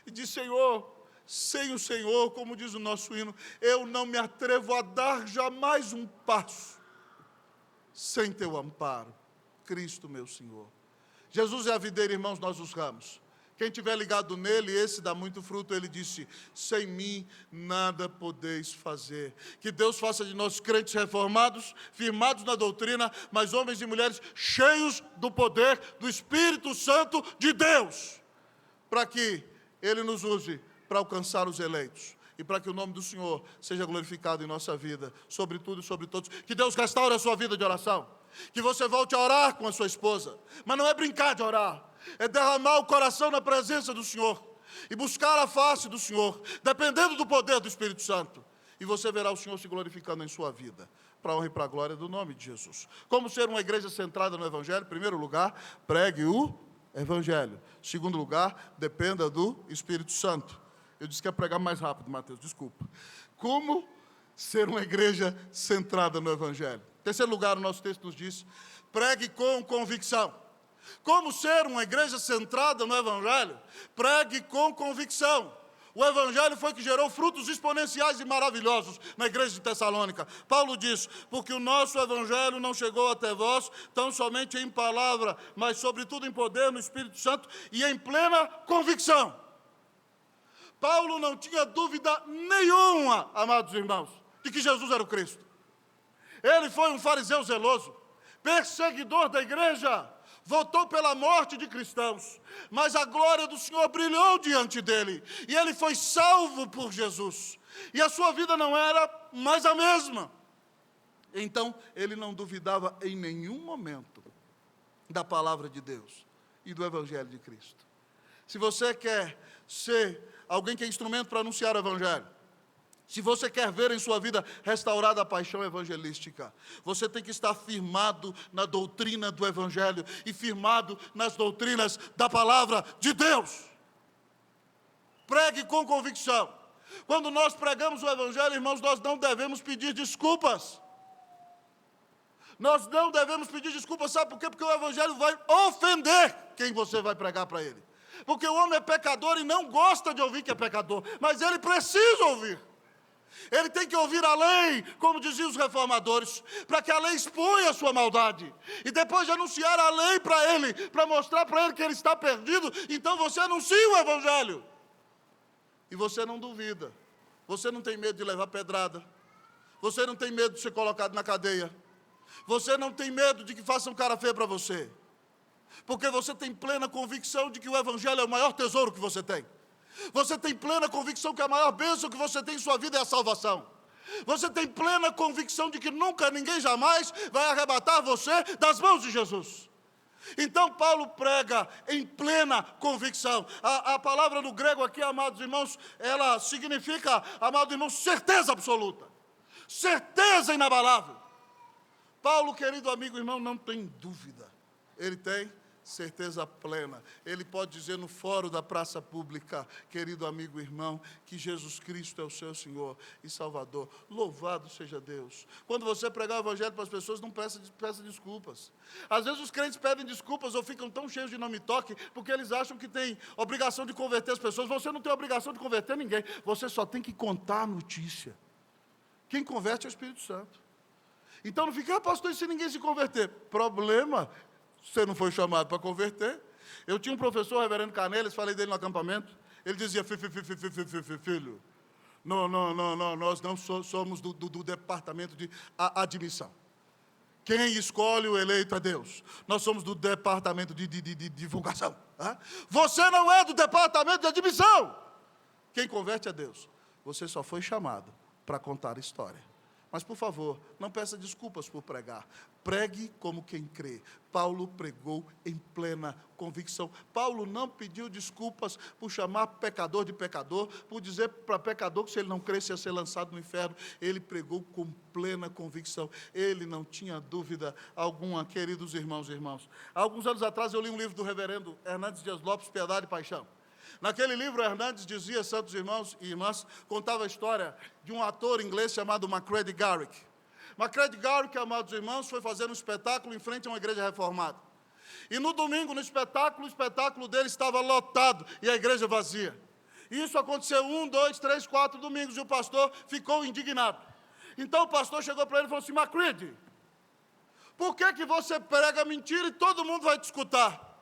e diz: Senhor, sem o Senhor, como diz o nosso hino, eu não me atrevo a dar jamais um passo sem teu amparo, Cristo meu Senhor. Jesus é a videira, irmãos, nós os ramos. Quem estiver ligado nele, esse dá muito fruto. Ele disse: sem mim nada podeis fazer. Que Deus faça de nós crentes reformados, firmados na doutrina, mas homens e mulheres cheios do poder do Espírito Santo de Deus, para que Ele nos use para alcançar os eleitos e para que o nome do Senhor seja glorificado em nossa vida, sobre tudo e sobre todos. Que Deus restaure a sua vida de oração, que você volte a orar com a sua esposa, mas não é brincar de orar, é derramar o coração na presença do Senhor e buscar a face do Senhor, dependendo do poder do Espírito Santo, e você verá o Senhor se glorificando em sua vida, para a honra e para a glória do nome de Jesus. Como ser uma igreja centrada no Evangelho? Em primeiro lugar, pregue o Evangelho. Em segundo lugar, dependa do Espírito Santo. Eu disse que ia pregar mais rápido, Mateus, desculpa. Como ser uma igreja centrada no Evangelho? Em terceiro lugar, o nosso texto nos diz: pregue com convicção. Como ser uma igreja centrada no Evangelho? Pregue com convicção. O Evangelho foi que gerou frutos exponenciais e maravilhosos na igreja de Tessalônica. Paulo diz: porque o nosso Evangelho não chegou até vós tão somente em palavra, mas sobretudo em poder no Espírito Santo e em plena convicção. Paulo não tinha dúvida nenhuma, amados irmãos, de que Jesus era o Cristo. Ele foi um fariseu zeloso, perseguidor da igreja, votou pela morte de cristãos, mas a glória do Senhor brilhou diante dele, e ele foi salvo por Jesus, e a sua vida não era mais a mesma. Então, ele não duvidava em nenhum momento da palavra de Deus e do Evangelho de Cristo. Se você quer ser alguém que é instrumento para anunciar o Evangelho, Se você quer ver em sua vida restaurada a paixão evangelística, você tem que estar firmado na doutrina do Evangelho e firmado nas doutrinas da palavra de Deus. Pregue com convicção. Quando nós pregamos o Evangelho, irmãos, nós não devemos pedir desculpas. Nós não devemos pedir desculpas, sabe por quê? Porque o Evangelho vai ofender quem você vai pregar para ele. Porque o homem é pecador e não gosta de ouvir que é pecador, mas ele precisa ouvir. Ele tem que ouvir a lei, como diziam os reformadores, para que a lei exponha a sua maldade. E depois de anunciar a lei para ele, para mostrar para ele que ele está perdido, então você anuncia o Evangelho. E você não duvida. Você não tem medo de levar pedrada. Você não tem medo de ser colocado na cadeia. Você não tem medo de que façam cara feia para você. Porque você tem plena convicção de que o Evangelho é o maior tesouro que você tem. Você tem plena convicção que a maior bênção que você tem em sua vida é a salvação. Você tem plena convicção de que nunca, ninguém jamais vai arrebatar você das mãos de Jesus. Então Paulo prega em plena convicção. A palavra no grego aqui, amados irmãos, ela significa, amados irmãos, certeza absoluta. Certeza inabalável. Paulo, querido amigo, irmão, não tem dúvida. Ele tem certeza plena. Ele pode dizer no fórum da praça pública, querido amigo irmão, que Jesus Cristo é o seu Senhor e Salvador. Louvado seja Deus. Quando você pregar o Evangelho para as pessoas, não peça desculpas. Às vezes os crentes pedem desculpas ou ficam tão cheios de não me toque, porque eles acham que têm obrigação de converter as pessoas. Você não tem obrigação de converter ninguém. Você só tem que contar a notícia. Quem converte é o Espírito Santo. Então não fica, pastor, e se ninguém se converter? Problema. Você não foi chamado para converter. Eu tinha um professor, reverendo Canelis, falei dele no acampamento. Ele dizia, filho, não, nós não somos do departamento de admissão. Quem escolhe o eleito é Deus. Nós somos do departamento de divulgação. Você não é do departamento de admissão. Quem converte é Deus. Você só foi chamado para contar a história. Mas, por favor, não peça desculpas por pregar. Pregue como quem crê. Paulo pregou em plena convicção. Paulo não pediu desculpas por chamar pecador de pecador, por dizer para pecador que se ele não cresce ia ser lançado no inferno. Ele pregou com plena convicção. Ele não tinha dúvida alguma, queridos irmãos e irmãs. Há alguns anos atrás eu li um livro do reverendo Hernandes Dias Lopes, Piedade e Paixão. Naquele livro, Hernandes dizia, santos irmãos e irmãs, contava a história de um ator inglês chamado Macready Garrick. Macready Garrick, amados irmãos, foi fazer um espetáculo em frente a uma igreja reformada. E no domingo, no espetáculo, o espetáculo dele estava lotado e a igreja vazia. E isso aconteceu 1, 2, 3, 4 domingos e o pastor ficou indignado. Então o pastor chegou para ele e falou assim, Macready, por que você prega mentira e todo mundo vai te escutar?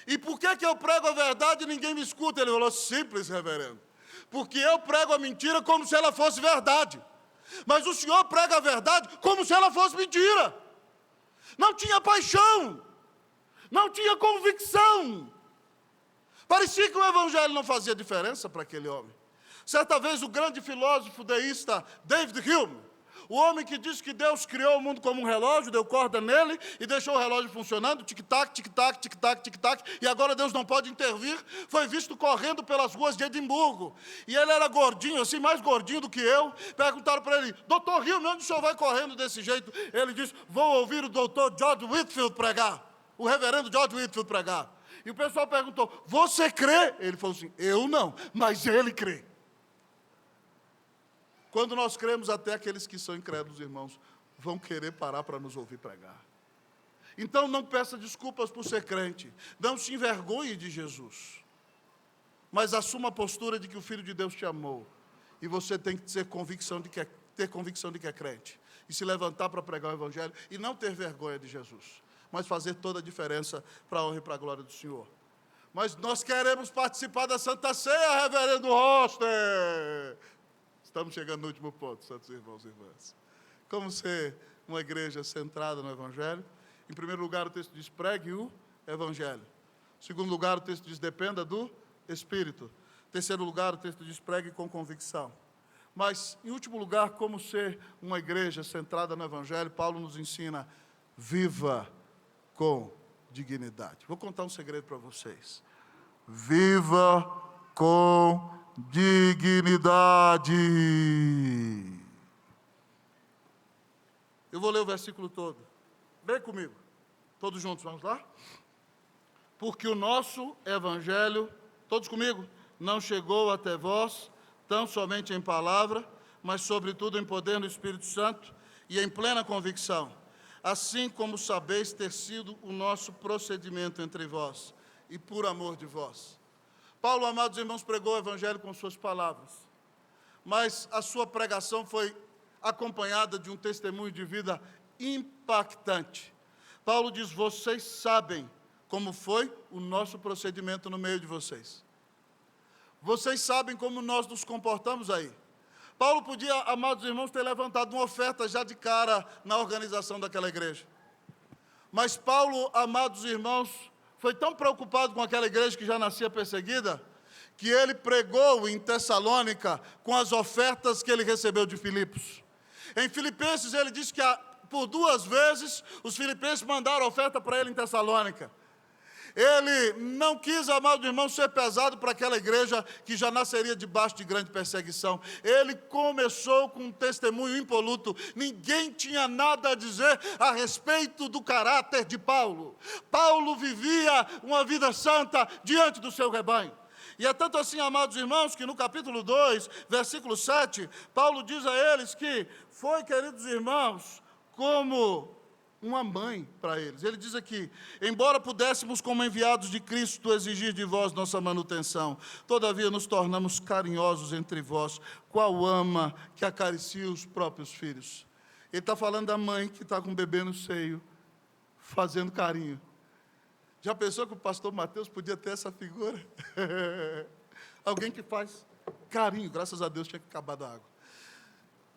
E por que eu prego a verdade e ninguém me escuta? Ele falou, simples, reverendo. Porque eu prego a mentira como se ela fosse verdade. Mas o senhor prega a verdade como se ela fosse mentira. Não tinha paixão. Não tinha convicção. Parecia que o Evangelho não fazia diferença para aquele homem. Certa vez o grande filósofo deísta David Hume, o homem que disse que Deus criou o mundo como um relógio, deu corda nele e deixou o relógio funcionando, tic-tac, tic-tac, tic-tac, tic-tac, e agora Deus não pode intervir, foi visto correndo pelas ruas de Edimburgo. E ele era gordinho, assim, mais gordinho do que eu. Perguntaram para ele, doutor Hume, onde o senhor vai correndo desse jeito? Ele disse, vou ouvir o doutor George Whitefield pregar, o reverendo George Whitefield pregar. E o pessoal perguntou, você crê? Ele falou assim, eu não, mas ele crê. Quando nós cremos, até aqueles que são incrédulos, irmãos, vão querer parar para nos ouvir pregar. Então, não peça desculpas por ser crente. Não se envergonhe de Jesus. Mas assuma a postura de que o Filho de Deus te amou. E você tem que ter convicção de que é crente. E se levantar para pregar o Evangelho e não ter vergonha de Jesus. Mas fazer toda a diferença para a honra e para a glória do Senhor. Mas nós queremos participar da Santa Ceia, reverendo Roster. Estamos chegando no último ponto, santos irmãos e irmãs. Como ser uma igreja centrada no Evangelho? Em primeiro lugar, o texto diz, pregue o Evangelho. Em segundo lugar, o texto diz, dependa do Espírito. Em terceiro lugar, o texto diz, pregue com convicção. Mas, em último lugar, como ser uma igreja centrada no Evangelho, Paulo nos ensina, viva com dignidade. Vou contar um segredo para vocês. Viva com dignidade. Eu vou ler o versículo todo. Vem comigo. Todos juntos, vamos lá? Porque o nosso evangelho, todos comigo, não chegou até vós, tão somente em palavra, mas sobretudo em poder do Espírito Santo e em plena convicção, assim como sabeis ter sido o nosso procedimento entre vós e por amor de vós. Paulo, amados irmãos, pregou o evangelho com suas palavras, mas a sua pregação foi acompanhada de um testemunho de vida impactante. Paulo diz: vocês sabem como foi o nosso procedimento no meio de vocês. Vocês sabem como nós nos comportamos aí. Paulo podia, amados irmãos, ter levantado uma oferta já de cara na organização daquela igreja. Mas Paulo, amados irmãos, foi tão preocupado com aquela igreja que já nascia perseguida, que ele pregou em Tessalônica com as ofertas que ele recebeu de Filipos. Em Filipenses ele diz que por 2 vezes os filipenses mandaram oferta para ele em Tessalônica. Ele não quis, amados irmãos, ser pesado para aquela igreja que já nasceria debaixo de grande perseguição. Ele começou com um testemunho impoluto. Ninguém tinha nada a dizer a respeito do caráter de Paulo. Paulo vivia uma vida santa diante do seu rebanho. E é tanto assim, amados irmãos, que no capítulo 2, versículo 7, Paulo diz a eles que foi, queridos irmãos, como uma mãe para eles. Ele diz aqui: embora pudéssemos, como enviados de Cristo, exigir de vós nossa manutenção, todavia nos tornamos carinhosos entre vós, qual ama que acaricia os próprios filhos. Ele está falando da mãe que está com o bebê no seio, fazendo carinho. Já pensou que o pastor Mateus podia ter essa figura? Alguém que faz carinho, graças a Deus tinha acabado a água.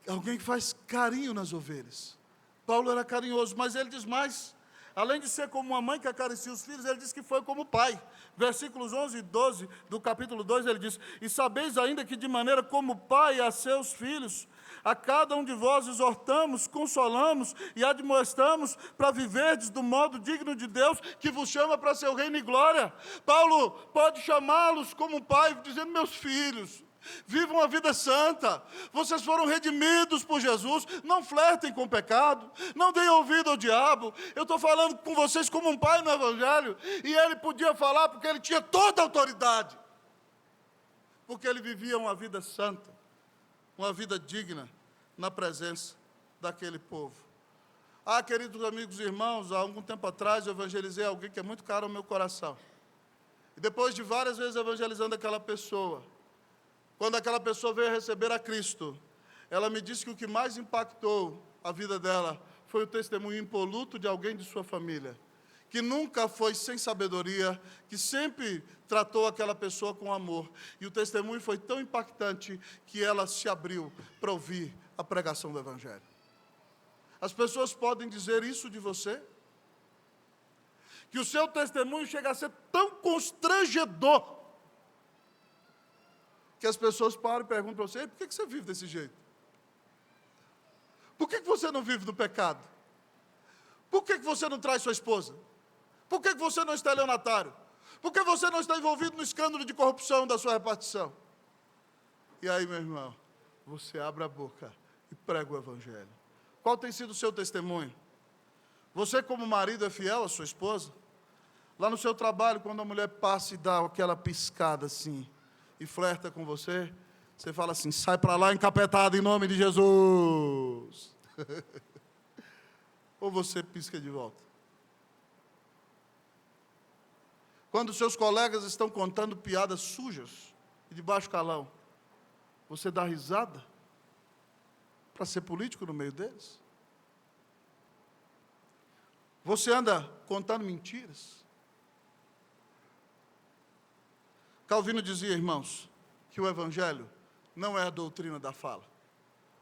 Alguém que faz carinho nas ovelhas. Paulo era carinhoso, mas ele diz mais. Além de ser como uma mãe que acaricia os filhos, ele diz que foi como pai. Versículos 11 e 12 do capítulo 2, ele diz: e sabeis ainda que de maneira como pai a seus filhos, a cada um de vós exortamos, consolamos e admoestamos para viverdes do modo digno de Deus, que vos chama para seu reino e glória. Paulo pode chamá-los como pai, dizendo: meus filhos, vivam uma vida santa, vocês foram redimidos por Jesus, não flertem com o pecado, não deem ouvido ao diabo. Eu estou falando com vocês como um pai no Evangelho, e ele podia falar porque ele tinha toda a autoridade, porque ele vivia uma vida santa, uma vida digna na presença daquele povo. Queridos amigos e irmãos, há algum tempo atrás eu evangelizei alguém que é muito caro ao meu coração, e depois de várias vezes evangelizando aquela pessoa, quando aquela pessoa veio receber a Cristo, ela me disse que o que mais impactou a vida dela foi o testemunho impoluto de alguém de sua família, que nunca foi sem sabedoria, que sempre tratou aquela pessoa com amor. E o testemunho foi tão impactante que ela se abriu para ouvir a pregação do Evangelho. As pessoas podem dizer isso de você? Que o seu testemunho chega a ser tão constrangedor, que as pessoas param e perguntam para você: por que você vive desse jeito? Por que você não vive no pecado? Por que você não traz sua esposa? Por que você não está estelionatário? Por que você não está envolvido no escândalo de corrupção da sua repartição? E aí, meu irmão, você abre a boca e prega o Evangelho. Qual tem sido o seu testemunho? Você, como marido, é fiel à sua esposa? Lá no seu trabalho, quando a mulher passa e dá aquela piscada assim, e flerta com você, você fala assim: sai para lá, encapetado, em nome de Jesus. Ou você pisca de volta? Quando seus colegas estão contando piadas sujas e de baixo calão, você dá risada para ser político no meio deles? Você anda contando mentiras? Calvino dizia, irmãos, que o Evangelho não é a doutrina da fala.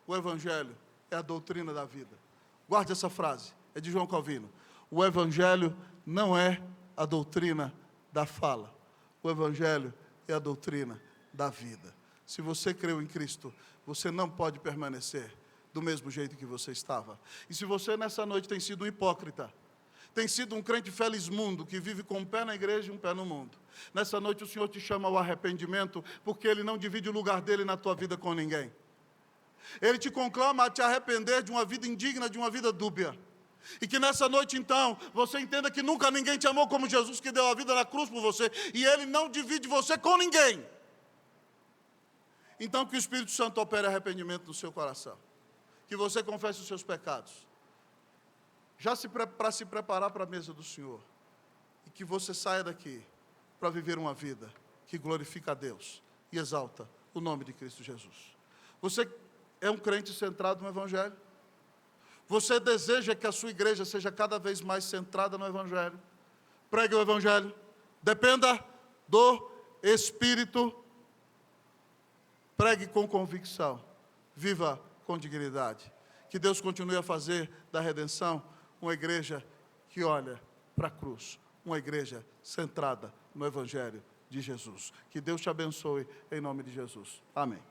O Evangelho é a doutrina da vida. Guarde essa frase, é de João Calvino. O Evangelho não é a doutrina da fala. O Evangelho é a doutrina da vida. Se você creu em Cristo, você não pode permanecer do mesmo jeito que você estava. E se você nessa noite tem sido um hipócrita, tem sido um crente felizmundo, que vive com um pé na igreja e um pé no mundo, Nessa noite o Senhor te chama ao arrependimento, porque Ele não divide o lugar dEle na tua vida com ninguém. Ele te conclama a te arrepender de uma vida indigna, de uma vida dúbia. E que nessa noite, então, você entenda que nunca ninguém te amou como Jesus, que deu a vida na cruz por você, e Ele não divide você com ninguém. Então, que o Espírito Santo opere arrependimento no seu coração. Que você confesse os seus pecados. Para se preparar para a mesa do Senhor. E que você saia daqui para viver uma vida que glorifica a Deus e exalta o nome de Cristo Jesus. Você é um crente centrado no Evangelho? Você deseja que a sua igreja seja cada vez mais centrada no Evangelho? Pregue o Evangelho. Dependa do Espírito. Pregue com convicção. Viva com dignidade. Que Deus continue a fazer da redenção uma igreja que olha para a cruz. Uma igreja centrada no Evangelho de Jesus. Que Deus te abençoe em nome de Jesus. Amém.